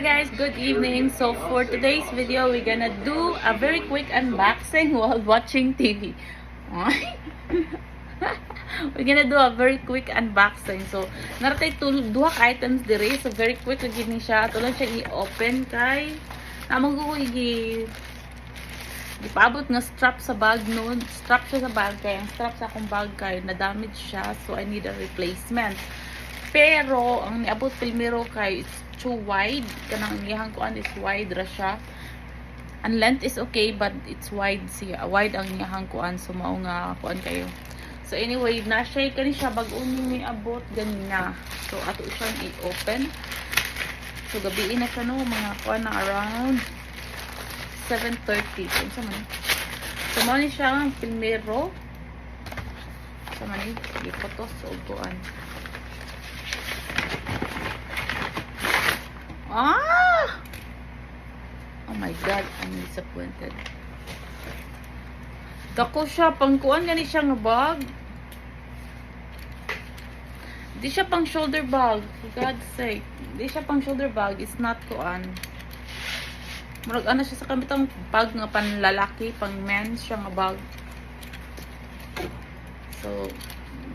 Hey guys, good evening. So for today's video, we're gonna do a very quick unboxing while watching TV. We're gonna do a very quick unboxing. So naratay duha ka items dire. So very quick lagi ni siya. Tulad siya i-open kay namang ko ipaabot nga strap sa bag noon. Strap siya sa bag kay ang strap sa akong bag kay na damage siya. So I need a replacement. Pero ang niabot primero kay it's too wide. Kanang iyang kuan is wide ra siya. Ang length is okay but it's wide siya. Wide ang iyang kuan, so mao nga kuan kayo. So anyway, na-share kani siya bag-o ni abot ganina. So ato siyang i-open. So gabi na siya no, mga kuan na around 7:30. So man. So mao ni siya ang primero. So man ni ipotos o kuan. Oh my god, I'm disappointed. Dako siya, pang kuan gani siya nga bag. Di siya pang shoulder bag, for God's sake. Di siya pang shoulder bag, it's not kuan. Murag ano siya sa kamitang bag nga panlalaki, pang men siya nga bag. So,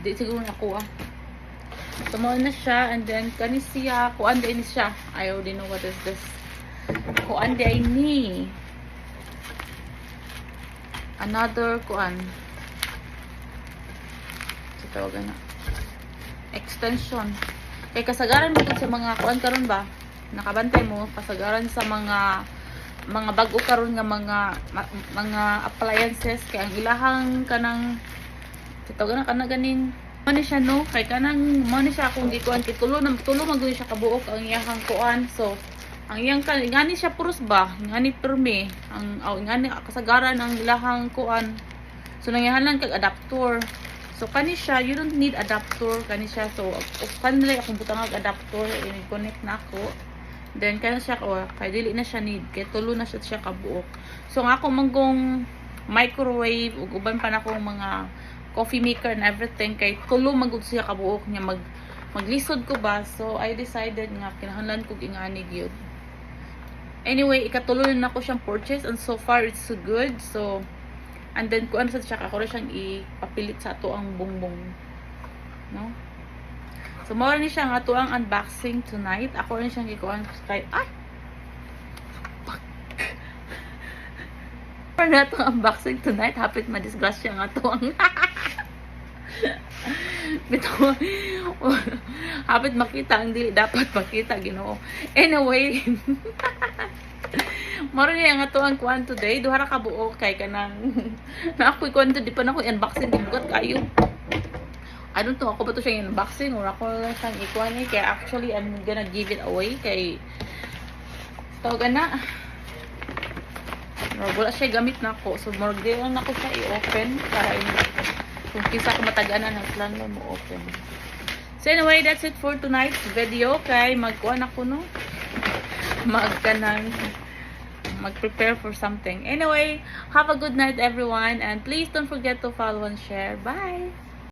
di siguro nakuha. Tumaon na siya, and then kani siya, kuan din siya. I already know what is this. Kuan din ni. Another kuan. So tawagan na. Extension. Kay kasagaran mo sa mga kuan karon ba? Nakabantay mo kasagaran sa mga bago karon nga mga appliances kay ang ilahang kanang tawagan na kana ganin. Mani siya no, kay kanang mani siya kung gikuan kay tulo magud siya kabuok ang iyang kuan. So ang iyang ngani siya puros ba, ngani permi, ang ngani kasagaran ang ilahang kuan. So nangyahanan kag adapter. So kani siya, you don't need adapter kani siya. So kanila akong butang ang adapter, i-connect na ako. Then kaya siya kay dili na siya need, kay tulo na siya kabuok. So ang ako manggong microwave ug uban pa na akong mga coffee maker and everything kay tulo magud siya kabuok niya maglisod ko ba. So I decided nga kinahanglan ko ingani gyud. Anyway, ikatulo na ako siyang purchase and so far it's so good. So and then kuan sa siya ako siyang ipapilit sa ato ang bongbong, no? So mao ni siya nga ato ang unboxing tonight. Ako rin siyang gikuan kay para na itong unboxing tonight. Hapit madisgrasya nga ito ang bitaw. Hapit makita ang dili dapat makita, Ginoo. Anyway, maro niya nga ito ang kuan today. Duha ra ka buok kay kanang na ako'y kuan di pa na ko unboxing gibugat kayo. I don't know ako ba to siya unboxing or ako lang siyang ikuan kay actually I'm gonna give it away kay tawagan na. Wala siya gamit na ako. So, more day lang ako siya i-open para kung kisa ko mataganan ng plan mo open. So, anyway, that's it for tonight's video. Kay magkuhan ako, no? Mag-prepare for something. Anyway, have a good night, everyone. And please don't forget to follow and share. Bye!